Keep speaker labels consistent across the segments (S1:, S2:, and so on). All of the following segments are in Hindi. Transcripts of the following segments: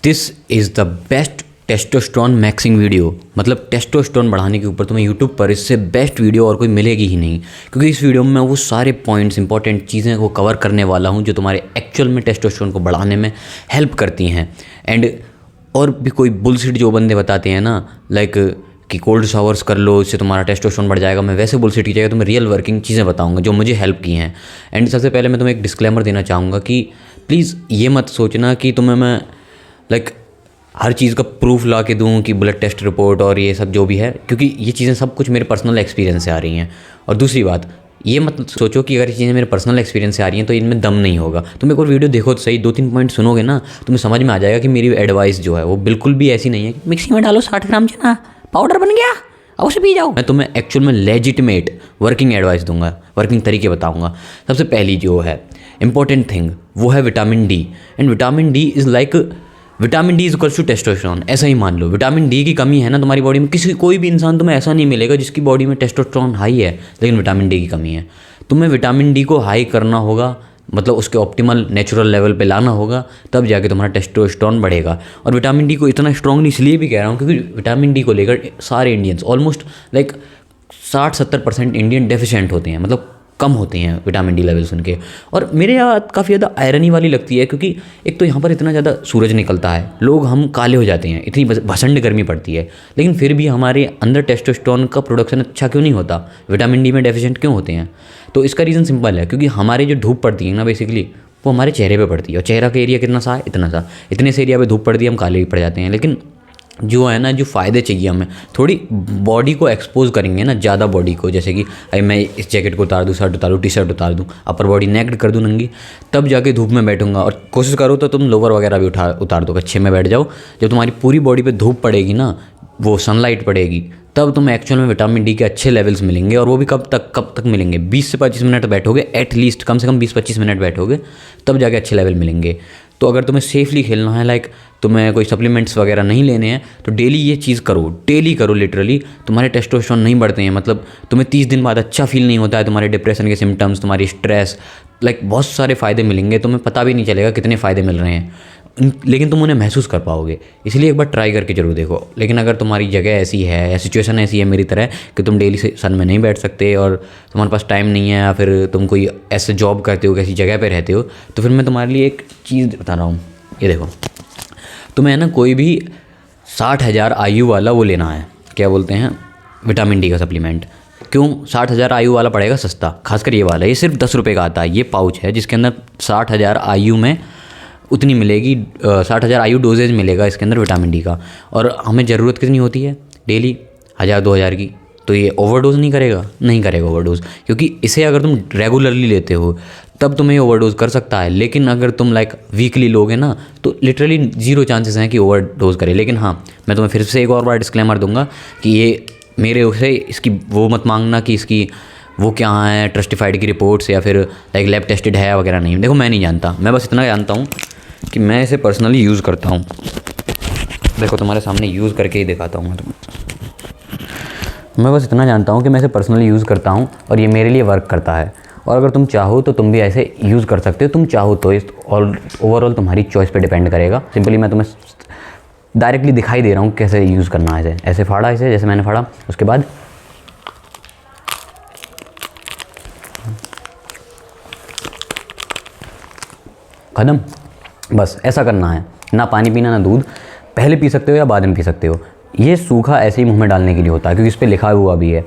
S1: This is the best testosterone maxing video. मतलब टेस्टोस्टेरोन बढ़ाने के ऊपर तुम्हें यूट्यूब पर इससे बेस्ट वीडियो और कोई मिलेगी ही नहीं, क्योंकि इस वीडियो में मैं वो सारे पॉइंट्स, इंपॉर्टेंट चीज़ें को कवर करने वाला हूँ जो तुम्हारे एक्चुअल में टेस्टोस्टेरोन को बढ़ाने में हेल्प करती हैं। एंड और भी कोई बुलशिट जो बंदे बताते हैं ना, लाइक कि कोल्ड शावर्स कर लो, इससे तुम्हारा टेस्टोस्टेरोन बढ़ जाएगा, मैं वैसे बुलशिट की जगह तुम्हें रियल वर्किंग चीज़ें बताऊंगा जो मुझे हेल्प की हैं। एंड सबसे पहले मैं तुम्हें एक डिस्क्लेमर देना चाहूँगा कि प्लीज़ ये मत सोचना कि तुम्हें मैं लाइक हर चीज़ का प्रूफ ला के दूँ कि ब्लड टेस्ट रिपोर्ट और ये सब जो भी है, क्योंकि ये चीज़ें सब कुछ मेरे पर्सनल एक्सपीरियंस से आ रही हैं। और दूसरी बात, ये मत सोचो कि अगर ये चीज़ें मेरे पर्सनल एक्सपीरियंस से आ रही हैं तो इनमें दम नहीं होगा। तुम एक और वीडियो देखो तो सही, 2-3 पॉइंट सुनोगे ना, तुम्हें समझ में आ जाएगा कि मेरी एडवाइस जो है वो बिल्कुल भी ऐसी नहीं है कि मिक्सी में डालो 60 ग्राम चना, पाउडर बन गया, अब उसे पी जाओ। मैं तुम्हें एक्चुअल में लेजिटिमेट वर्किंग एडवाइस दूंगा, वर्किंग तरीके बताऊंगा। सबसे पहली जो है इंपॉर्टेंट थिंग वो है vitamin D. And vitamin D is like vitamin D is equals to testosterone. ऐसा ही मान लो, विटामिन डी की कमी है ना तुम्हारी बॉडी में, कोई भी इंसान तुम्हें ऐसा नहीं मिलेगा जिसकी बॉडी में टेस्टोस्टेरोन हाई है लेकिन विटामिन डी की कमी है। तुम्हें विटामिन डी को हाई करना होगा, मतलब उसके ऑप्टिमल नेचुरल लेवल पे लाना होगा, तब जाके तुम्हारा टेस्टोस्टेरोन बढ़ेगा। और विटामिन डी को इतना स्ट्रांगली इसलिए भी कह रहा हूँ क्योंकि विटामिन डी को लेकर सारे Indians almost like 60-70% Indian deficient होते हैं, मतलब कम होते हैं विटामिन डी लेवल्स उनके। और मेरे यहाँ काफ़ी ज़्यादा आयरनी वाली लगती है, क्योंकि एक तो यहाँ पर इतना ज़्यादा सूरज निकलता है, लोग हम काले हो जाते हैं, इतनी भसंड गर्मी पड़ती है, लेकिन फिर भी हमारे अंदर टेस्टोस्टेरोन का प्रोडक्शन अच्छा क्यों नहीं होता, विटामिन डी में डेफिशिएंट क्यों होते हैं? तो इसका रीज़न सिंपल है, क्योंकि हमारे जो धूप पड़ती है ना बेसिकली वो हमारे चेहरे पे पड़ती है, और चेहरा का एरिया कितना सा है, इतना सा, इतने से एरिया पे धूप पड़ती है, हम काले भी पड़ जाते हैं। लेकिन जो है ना, जो फ़ायदे चाहिए हमें, थोड़ी बॉडी को एक्सपोज करेंगे ना, ज़्यादा बॉडी को, जैसे कि अरे मैं इस जैकेट को उतार दूँ, शर्ट उतारूँ, टी शर्ट उतार दूँ, अपर बॉडी नेक्ड कर दूँ नंगी, तब जाके धूप में बैठूंगा। और कोशिश करो तो तुम लोवर वगैरह भी उतार दो, कच्छे में बैठ जाओ। जब तुम्हारी पूरी बॉडी पे धूप पड़ेगी ना, वो सनलाइट पड़ेगी, तब तुम्हें एक्चुअल में विटामिन डी के अच्छे लेवल्स मिलेंगे। और वो भी कब तक मिलेंगे? 20 से 25 मिनट बैठोगे एटलीस्ट, कम से कम 20-25 मिनट बैठोगे, तब जाके अच्छे लेवल मिलेंगे। तो अगर तुम्हें सेफली खेलना है, लाइक तुम्हें कोई सप्लीमेंट्स वगैरह नहीं लेने हैं, तो डेली ये चीज़ करो, डेली करो। लिटरली तुम्हारे टेस्टोस्टेरोन नहीं बढ़ते हैं, मतलब तुम्हें 30 दिन बाद अच्छा फील नहीं होता है, तुम्हारे डिप्रेशन के सिम्टम्स, तुम्हारी स्ट्रेस, लाइक बहुत सारे फ़ायदे मिलेंगे, तुम्हें पता भी नहीं चलेगा कितने फ़ायदे मिल रहे हैं, लेकिन तुम उन्हें महसूस कर पाओगे। इसलिए एक बार ट्राई करके जरूर देखो। लेकिन अगर तुम्हारी जगह ऐसी है या सिचुएशन ऐसी है मेरी तरह कि तुम डेली से सन में नहीं बैठ सकते और तुम्हारे पास टाइम नहीं है, या फिर तुम कोई ऐसे जॉब करते हो, किसी जगह पे रहते हो, तो फिर मैं तुम्हारे लिए एक चीज़ बता रहा हूँ। ये देखो, तुम्हें ना कोई भी 60,000 आयु वाला वो लेना है, क्या बोलते हैं, विटामिन डी का सप्लीमेंट। क्यों 60,000 आयु वाला पड़ेगा सस्ता? खासकर ये वाला, ये सिर्फ 10 रुपये का आता है। ये पाउच है जिसके अंदर 60,000 आयु में उतनी मिलेगी, 60,000 आयु डोजेज मिलेगा इसके अंदर विटामिन डी का। और हमें ज़रूरत कितनी होती है डेली? 1,000-2,000 की। तो ये ओवरडोज नहीं करेगा? नहीं करेगा ओवरडोज, क्योंकि इसे अगर तुम रेगुलरली लेते हो तब तुम्हें ओवरडोज कर सकता है। लेकिन अगर तुम लाइक वीकली लोगे ना, तो लिटरली 0 चांसेस हैं कि ओवरडोज करे। लेकिन हाँ, मैं तुम्हें फिर से एक और बार डिस्क्लेमर दूंगा कि ये मेरे उसे इसकी वो मत मांगना कि इसकी वो क्या है, ट्रस्टिफाइड की रिपोर्ट्स या फिर लाइक लैब टेस्टेड है वगैरह नहीं। देखो, मैं नहीं जानता, मैं बस इतना जानता हूँ कि मैं इसे पर्सनली यूज़ करता हूँ। देखो, तुम्हारे सामने यूज़ करके ही दिखाता हूँ मैं बस इतना जानता हूँ कि मैं इसे पर्सनली यूज़ करता हूँ और ये मेरे लिए वर्क करता है। और अगर तुम चाहो तो तुम भी ऐसे यूज़ कर सकते हो, तुम चाहो तो। इस ओवरऑल तुम्हारी चॉइस पे डिपेंड करेगा। सिंपली मैं तुम्हें डायरेक्टली दिखाई दे रहा हूँ कैसे यूज़ करना है। ऐसे फाड़ा इसे, जैसे मैंने फाड़ा, उसके बाद खत्म। बस ऐसा करना है, ना पानी पीना ना दूध। पहले पी सकते हो या बाद में पी सकते हो। ये सूखा ऐसे ही मुंह में डालने के लिए होता है, क्योंकि इस पर लिखा हुआ भी है।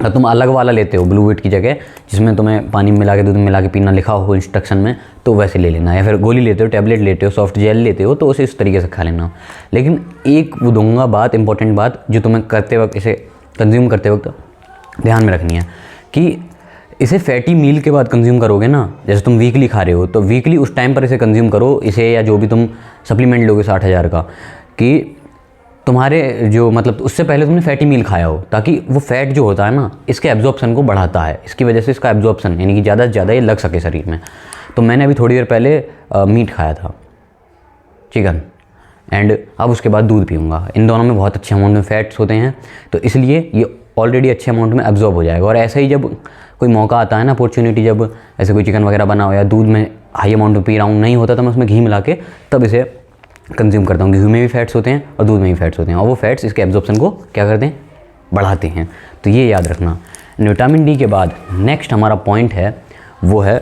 S1: अगर तुम अलग वाला लेते हो ब्लू वेट की जगह, जिसमें तुम्हें पानी मिला के दूध मिला के पीना लिखा हो इंस्ट्रक्शन में, तो वैसे ले लेना। या फिर गोली लेते हो, टैबलेट लेते हो, सॉफ्ट जेल लेते हो, तो उसे इस तरीके से खा लेना। लेकिन एक वो दूंगा बात, इंपॉर्टेंट बात, जो तुम्हें करते वक्त, इसे कंज्यूम करते वक्त ध्यान में रखनी है कि इसे फैटी मील के बाद कंज्यूम करोगे ना। जैसे तुम वीकली खा रहे हो तो वीकली उस टाइम पर इसे कंज्यूम करो, इसे या जो भी तुम सप्लीमेंट लोगे 60,000 का, कि तुम्हारे जो मतलब उससे पहले तुमने फैटी मील खाया हो, ताकि वो फैट जो होता है ना, इसके एब्जॉर्प्शन को बढ़ाता है। इसकी वजह से इसका एब्जॉर्प्शन, यानी कि ज़्यादा से ज़्यादा ये लग सके शरीर में। तो मैंने अभी थोड़ी देर पहले मीट खाया था, चिकन, एंड अब उसके बाद दूध पीऊँगा। इन दोनों में बहुत अच्छे अमाउंट में फैट्स होते हैं, तो इसलिए ये ऑलरेडी अच्छे अमाउंट में एब्जॉर्ब हो जाएगा। और ऐसे ही जब कोई मौका आता है ना, अपॉर्चुनिटी, जब ऐसे कोई चिकन वगैरह बना हो या दूध में हाई अमाउंट में पी रहा हूँ, नहीं होता तो मैं उसमें घी मिला के तब इसे कंज्यूम करता हूँ। गेहूँ में भी फैट्स होते हैं और दूध में भी फैट्स होते हैं, और वो फैट्स इसके एब्जॉर्प्शन को क्या करते हैं, बढ़ाते हैं। तो ये याद रखना। विटामिन डी के बाद नेक्स्ट हमारा पॉइंट है वो है,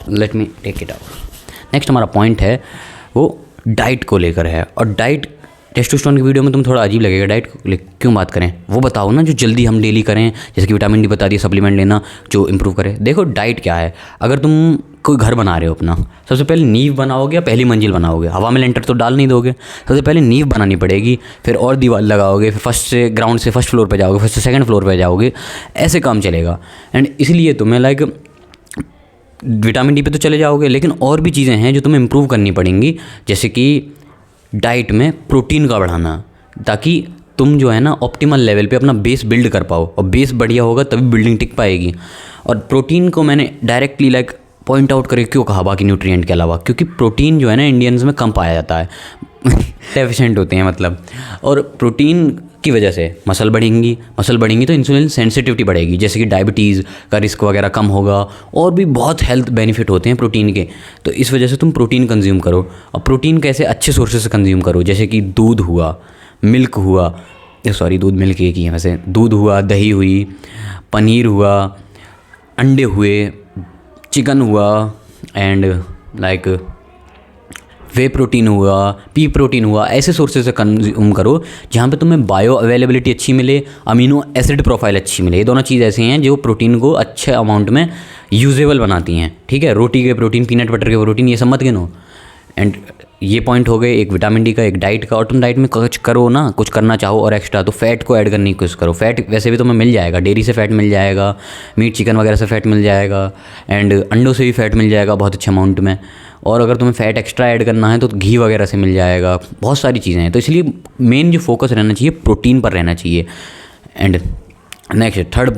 S1: let me take it out. Next हमारा पॉइंट है वो डाइट को लेकर है। और डाइट टेस्टोस्टेरोन की वीडियो में तुम थोड़ा अजीब लगेगा, डाइट क्यों बात करें, वो बताओ ना जो जल्दी हम डेली करें, जैसे कि विटामिन डी बता दिया, सप्लीमेंट लेना जो इंप्रूव करे। देखो डाइट क्या है, अगर तुम कोई घर बना रहे हो अपना, सबसे पहले नींव बनाओगे या पहली मंजिल बनाओगे, हवा में लेंटर तो डाल नहीं दोगे, सबसे पहले नींव बनानी पड़ेगी, फिर और दीवार लगाओगे, फिर फर्स्ट से ग्राउंड से फर्स्ट फ्लोर पे जाओगे, फर्स्ट से सेकंड फ्लोर पे जाओगे, ऐसे काम चलेगा। एंड इसलिए तुम्हें लाइक विटामिन डी पे तो चले जाओगे, लेकिन और भी चीज़ें हैं जो तुम्हें इंप्रूव करनी पड़ेंगी, जैसे कि डाइट में प्रोटीन का बढ़ाना, ताकि तुम जो है ना ऑप्टिमल लेवल पे अपना बेस बिल्ड कर पाओ, और बेस बढ़िया होगा तभी बिल्डिंग टिक पाएगी। और प्रोटीन को मैंने डायरेक्टली लाइक पॉइंट आउट करके क्यों कहा बाकी न्यूट्रिएंट के अलावा, क्योंकि प्रोटीन जो है ना इंडियंस में कम पाया जाता है डेफिशिएंट होते हैं मतलब। और प्रोटीन की वजह से मसल बढ़ेंगी तो इंसुलिन सेंसिटिविटी बढ़ेगी, जैसे कि डायबिटीज़ का रिस्क वगैरह कम होगा, और भी बहुत हेल्थ बेनिफिट होते हैं प्रोटीन के। तो इस वजह से तुम प्रोटीन कंज्यूम करो। और प्रोटीन कैसे, अच्छे सोर्सेज से कंज्यूम करो, जैसे कि दूध हुआ, मिल्क हुआ, सॉरी दूध मिल्क एक ही है वैसे, दूध हुआ, दही हुई, पनीर हुआ, अंडे हुए, चिकन हुआ, एंड लाइक वे प्रोटीन हुआ, पी प्रोटीन हुआ, ऐसे सोर्सेज से कंज्यूम करो जहाँ पे तुम्हें बायो अवेलेबिलिटी अच्छी मिले, अमीनो एसिड प्रोफाइल अच्छी मिले। ये दोनों चीज़ ऐसे हैं जो प्रोटीन को अच्छे अमाउंट में यूजेबल बनाती हैं, ठीक है। रोटी के प्रोटीन, पीनट बटर के प्रोटीन, ये सब मत गिनो। एंड ये पॉइंट हो गए, एक विटामिन डी का, एक डाइट का। और तुम डाइट में कुछ करो ना, कुछ करना चाहो और एक्स्ट्रा, तो फैट को ऐड करने की कोशिश करो। फैट वैसे भी तुम्हें मिल जाएगा, डेयरी से फैट मिल जाएगा, मीट चिकन वगैरह से फैट मिल जाएगा, एंड अंडों से भी फैट मिल जाएगा बहुत अच्छे अमाउंट में। और अगर तुम्हें फैट एक्स्ट्रा ऐड करना है तो घी वगैरह से मिल जाएगा, बहुत सारी चीज़ें हैं। तो इसलिए मेन जो फोकस रहना चाहिए प्रोटीन पर रहना चाहिए। एंड नेक्स्ट थर्ड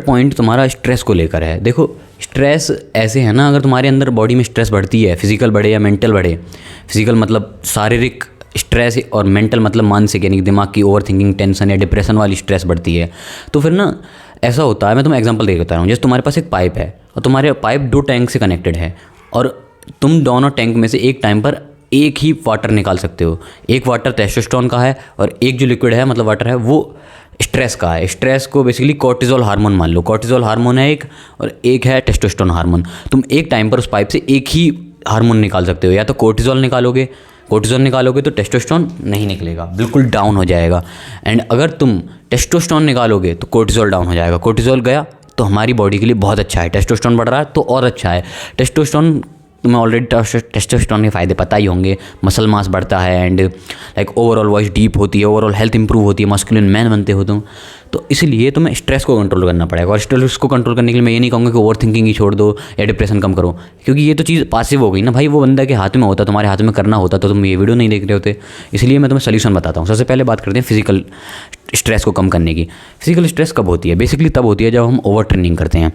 S1: पॉइंट तुम्हारा स्ट्रेस को लेकर है। देखो स्ट्रेस ऐसे है ना, अगर तुम्हारे अंदर बॉडी में स्ट्रेस बढ़ती है, फिजिकल बढ़े या मेंटल बढ़े, फिजिकल मतलब शारीरिक स्ट्रेस और मेंटल मतलब मानसिक, यानी दिमाग की ओवर थिंकिंग, टेंशन या डिप्रेशन वाली स्ट्रेस बढ़ती है, तो फिर ना ऐसा होता है। मैं तुम्हें एग्जांपल दे देता हूँ। जैसे तुम्हारे पास एक पाइप है और तुम्हारे पाइप 2 टैंक से कनेक्टेड है, और तुम दोनों टैंक में से एक टाइम पर एक ही वाटर निकाल सकते हो। एक वाटर टेस्टोस्टेरोन का है और एक जो लिक्विड है मतलब वाटर है वो स्ट्रेस का है। स्ट्रेस को बेसिकली कोर्टिजोल हार्मोन मान लो, कोर्टिजोल हार्मोन है एक, और एक है टेस्टोस्टेरोन हार्मोन। तुम एक टाइम पर उस पाइप से एक ही हार्मोन निकाल सकते हो, या तो कोर्टिजोल निकालोगे तो टेस्टोस्टेरोन नहीं निकलेगा, बिल्कुल डाउन हो जाएगा। एंड अगर तुम टेस्टोस्टेरोन निकालोगे तो कोर्टिजोल डाउन हो जाएगा। कोर्टिजोल गया तो हमारी बॉडी के लिए बहुत अच्छा है, टेस्टोस्टेरोन बढ़ रहा है तो और अच्छा है। टेस्टोस्टेरोन, तुम्हें ऑलरेडी टेस्टोस्टेरोन के फ़ायदे पता ही होंगे, मसल मास बढ़ता है, and like overall voice deep होती है, ओवरऑल हेल्थ इंप्रूव होती है, मस्कुलिन मैन बनते हो तुम। तो इसलिए तुम्हें स्ट्रेस को कंट्रोल करना पड़ेगा। और स्ट्रेस को कंट्रोल करने के लिए मैं ये नहीं कहूँगा कि ओवर थिंकिंग ही छोड़ दो या डिप्रेशन कम करो, क्योंकि ये तो चीज़ पासिव हो गई ना भाई। वो बंदा के हाथ में होता, तुम्हारे हाथ में करना होता तो तुम ये वीडियो नहीं देख रहे होते। इसलिए मैं तुम्हें सोल्यूशन बताता हूँ। सबसे पहले बात करते हैं फिजिकल स्ट्रेस को कम करने की। फिजिकल स्ट्रेस कब होती है? बेसिकली तब होती है जब हम ओवर ट्रेनिंग करते हैं।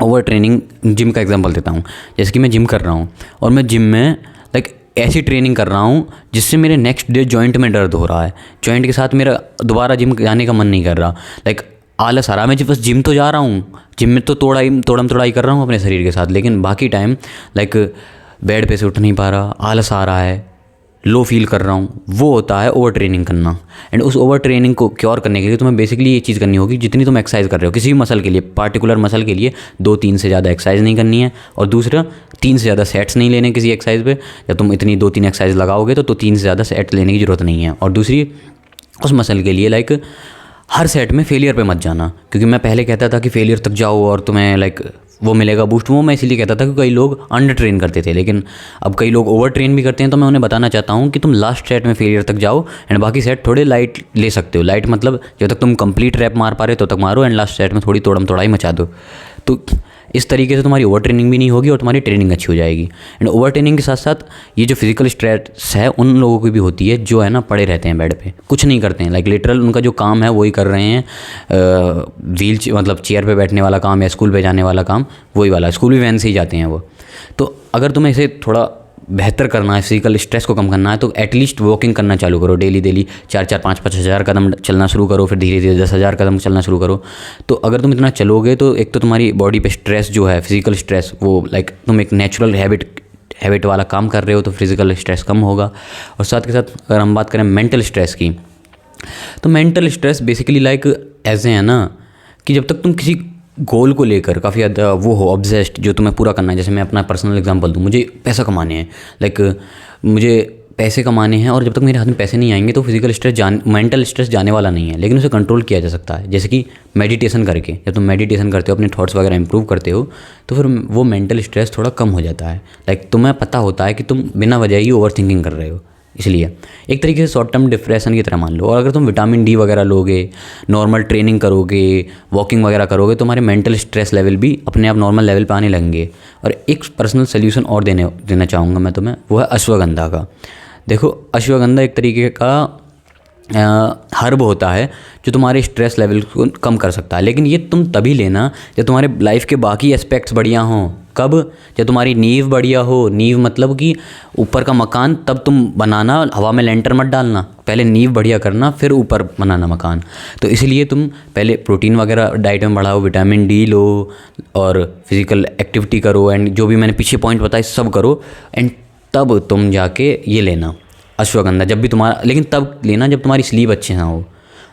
S1: ओवर ट्रेनिंग, जिम का एग्जांपल देता हूँ। जैसे कि मैं जिम कर रहा हूँ और मैं जिम में लाइक ऐसी ट्रेनिंग कर रहा हूँ जिससे मेरे नेक्स्ट डे जॉइंट में दर्द हो रहा है, जॉइंट के साथ मेरा दोबारा जिम जाने का मन नहीं कर रहा, लाइक आलस आ रहा है। मैं बस जिम तो जा रहा हूँ, जिम में तो तोड़म तोड़ाई कर रहा हूँ अपने शरीर के साथ, लेकिन बाकी टाइम लाइक बेड पे से उठ नहीं पा रहा, आलस आ रहा है, लो फील कर रहा हूँ। वो होता है ओवर ट्रेनिंग करना। एंड उस ओवर ट्रेनिंग को क्योर करने के लिए तुम्हें बेसिकली ये चीज़ करनी होगी, जितनी तुम एक्सरसाइज कर रहे हो किसी भी मसल के लिए, पार्टिकुलर मसल के लिए 2-3 से ज़्यादा एक्सरसाइज नहीं करनी है। और दूसरा 3 से ज़्यादा सेट्स नहीं लेने किसी एक्सरसाइज पे। जब तुम इतनी 2-3 एक्सरसाइज लगाओगे तो 3 से ज़्यादा सेट लेने की ज़रूरत नहीं है। और दूसरी, उस मसल के लिए लाइक हर सेट में फेलियर पे मत जाना, क्योंकि मैं पहले कहता था कि फेलियर तक जाओ और तुम्हें लाइक वो मिलेगा बूस्ट। वो मैं इसीलिए कहता था कि कई लोग अंडर ट्रेन करते थे, लेकिन अब कई लोग ओवर ट्रेन भी करते हैं। तो मैं उन्हें बताना चाहता हूँ कि तुम लास्ट सेट में फेलियर तक जाओ, एंड बाकी सेट थोड़े लाइट ले सकते हो। लाइट मतलब जब तक तुम कंप्लीट रैप मार पा रहे तो तक मारो, एंड लास्ट सेट में थोड़ी तोड़म तोड़ाई मचा दो। तो इस तरीके से तुम्हारी ओवर ट्रेनिंग भी नहीं होगी और तुम्हारी ट्रेनिंग अच्छी हो जाएगी। एंड ओवर ट्रेनिंग के साथ साथ ये जो फिजिकल स्ट्रेस है उन लोगों की भी होती है जो है ना पड़े रहते हैं बेड पे, कुछ नहीं करते हैं, लाइक लिटरल उनका जो काम है वही कर रहे हैं, मतलब चेयर पे बैठने वाला काम या स्कूल पे जाने वाला काम वही वाला, स्कूल भी वैन से ही जाते हैं वो। तो अगर तुम्हें इसे थोड़ा बेहतर करना है, फिजिकल स्ट्रेस को कम करना है, तो एटलीस्ट वॉकिंग करना चालू करो डेली 4-4, 5-5 हज़ार कदम चलना शुरू करो, फिर धीरे धीरे 10,000 कदम चलना शुरू करो। तो अगर तुम इतना चलोगे तो एक तो तुम्हारी बॉडी पे स्ट्रेस जो है, फिजिकल स्ट्रेस, वो लाइक तुम एक नेचुरल हैबिट हैबिट वाला काम कर रहे हो तो फिजिकल स्ट्रेस कम होगा। और साथ के साथ अगर हम बात करें मेंटल स्ट्रेस की, तो मेंटल स्ट्रेस बेसिकली लाइक ऐसे है ना कि जब तक तुम किसी गोल को लेकर काफ़ी ज़्यादा वो हो ऑब्सेस्ड, जो तुम्हें पूरा करना है, जैसे मैं अपना पर्सनल एग्जांपल दूँ, मुझे पैसा कमाने हैं, लाइक मुझे पैसे कमाने हैं और जब तक मेरे हाथ में पैसे नहीं आएंगे तो फिजिकल स्ट्रेस मेंटल स्ट्रेस जाने वाला नहीं है, लेकिन उसे कंट्रोल किया जा सकता है। जैसे कि मेडिटेशन करके, जब तुम मेडिटेशन करते हो, अपने थॉट्स वगैरह इंप्रूव करते हो, तो फिर वो मेंटल स्ट्रेस थोड़ा कम हो जाता है। लाइक तुम्हें पता होता है कि तुम बिना वजह ही ओवर थिंकिंग कर रहे हो, इसलिए एक तरीके से शॉर्ट टर्म डिप्रेशन की तरह मान लो। और अगर तुम विटामिन डी वगैरह लोगे, नॉर्मल ट्रेनिंग करोगे, वॉकिंग वगैरह करोगे, तो हमारे मेंटल स्ट्रेस लेवल भी अपने आप नॉर्मल लेवल पे आने लगेंगे। और एक पर्सनल सोल्यूशन और देना चाहूँगा मैं तुम्हें, वो है अश्वगंधा का। देखो, अश्वगंधा एक तरीके का हर्ब होता है जो तुम्हारे स्ट्रेस लेवल को कम कर सकता है, लेकिन ये तुम तभी लेना जब तुम्हारे लाइफ के बाकी एस्पेक्ट्स बढ़िया हों। कब? जब तुम्हारी नींव बढ़िया हो। नींव मतलब कि ऊपर का मकान तब तुम बनाना, हवा में लेंटर मत डालना, पहले नींव बढ़िया करना फिर ऊपर बनाना मकान। तो इसलिए तुम पहले प्रोटीन वगैरह डाइट में बढ़ाओ, विटामिन डी लो और फिजिकल एक्टिविटी करो, एंड जो भी मैंने पीछे पॉइंट बताए सब करो, एंड तब तुम जाके ये लेना अश्वगंधा। जब भी तुम्हारा, लेकिन तब लेना जब तुम्हारी स्लीप अच्छे ना हो।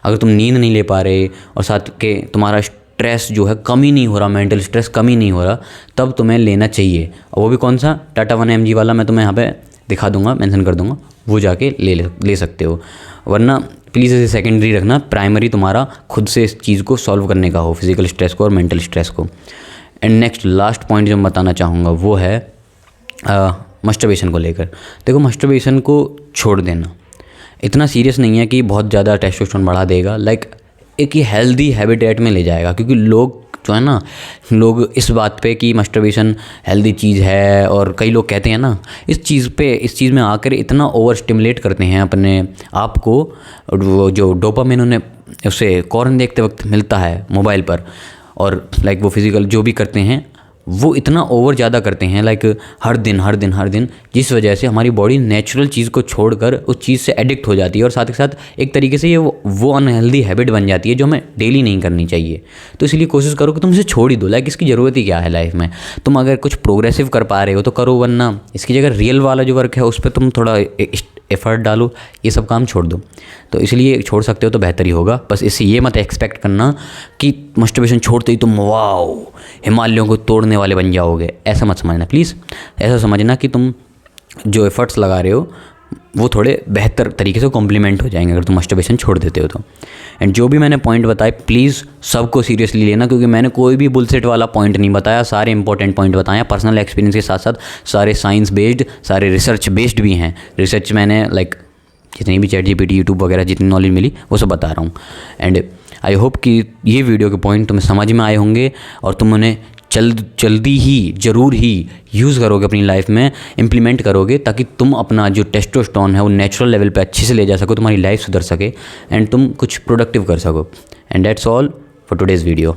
S1: अगर तुम नींद नहीं ले पा रहे और साथ के तुम्हारा स्ट्रेस जो है कम ही नहीं हो रहा, मेंटल स्ट्रेस कम ही नहीं हो रहा, तब तुम्हें लेना चाहिए। और वो भी कौन सा? टाटा 1mg वाला, मैं तुम्हें यहाँ पे दिखा दूंगा, मेंशन कर दूंगा, वो जाके ले सकते हो। वरना प्लीज़ इसे सेकेंडरी रखना, प्राइमरी तुम्हारा खुद से इस चीज़ को सॉल्व करने का हो, फिजिकल स्ट्रेस को और मेंटल स्ट्रेस को। एंड नेक्स्ट लास्ट पॉइंट जो मैं बताना चाहूँगा वो है मस्टरबेशन को लेकर। देखो, मस्टरबेशन को छोड़ देना इतना सीरियस नहीं है कि बहुत ज़्यादा टेस्टोस्टेरोन बढ़ा देगा, लाइक एक ये हेल्दी हैबिटेट में ले जाएगा। क्योंकि लोग जो है ना, लोग इस बात पे कि मस्टरबेशन हेल्दी चीज़ है, और कई लोग कहते हैं ना, इस चीज़ में आकर इतना ओवर स्टिमुलेट करते हैं अपने आप को। वो जो डोपामिन उन्हें उससे कॉर्न देखते वक्त मिलता है मोबाइल पर, और लाइक वो फिज़िकल जो भी करते हैं वो इतना ओवर ज़्यादा करते हैं, लाइक हर दिन, जिस वजह से हमारी बॉडी नेचुरल चीज़ को छोड़कर उस चीज़ से एडिक्ट हो जाती है। और साथ ही साथ एक तरीके से ये वो अनहेल्दी हैबिट बन जाती है जो हमें डेली नहीं करनी चाहिए। तो इसलिए कोशिश करो कि तुम इसे छोड़ ही दो, लाइक इसकी ज़रूरत ही क्या है लाइफ में। तुम अगर कुछ प्रोग्रेसिव कर पा रहे हो तो करो, वरना इसकी जगह रियल वाला जो वर्क है उस पर तुम थोड़ा एफर्ट डालो, ये सब काम छोड़ दो। तो इसलिए छोड़ सकते हो तो बेहतर ही होगा। बस इससे ये मत एक्सपेक्ट करना कि मस्टरबेशन छोड़ते ही तुम वाओ हिमालयों को तोड़ने वाले बन जाओगे, ऐसा मत समझना प्लीज़। ऐसा समझना कि तुम जो एफर्ट्स लगा रहे हो वो थोड़े बेहतर तरीके से कॉम्प्लीमेंट हो जाएंगे अगर तुम मस्टरबेशन छोड़ देते हो तो। एंड जो भी मैंने पॉइंट बताए प्लीज़ सबको सीरियसली लेना, क्योंकि मैंने कोई भी बुलसेट वाला पॉइंट नहीं बताया, सारे इंपॉर्टेंट पॉइंट बताए हैं। पर्सनल एक्सपीरियंस के साथ साथ सारे साइंस बेस्ड, सारे रिसर्च बेस्ड भी हैं। रिसर्च मैंने लाइक जितनी भी ChatGPT, यूट्यूब वगैरह जितनी नॉलेज मिली वो सब बता रहा हूँ। एंड आई होप कि ये वीडियो के पॉइंट तुम्हें समझ में आए होंगे और तुम उन्हें जल्दी ही ज़रूर ही यूज़ करोगे, अपनी लाइफ में इम्प्लीमेंट करोगे, ताकि तुम अपना जो टेस्टोस्टेरोन है वो नेचुरल लेवल पे अच्छे से ले जा सको, तुम्हारी लाइफ सुधर सके एंड तुम कुछ प्रोडक्टिव कर सको। And that's all for today's video.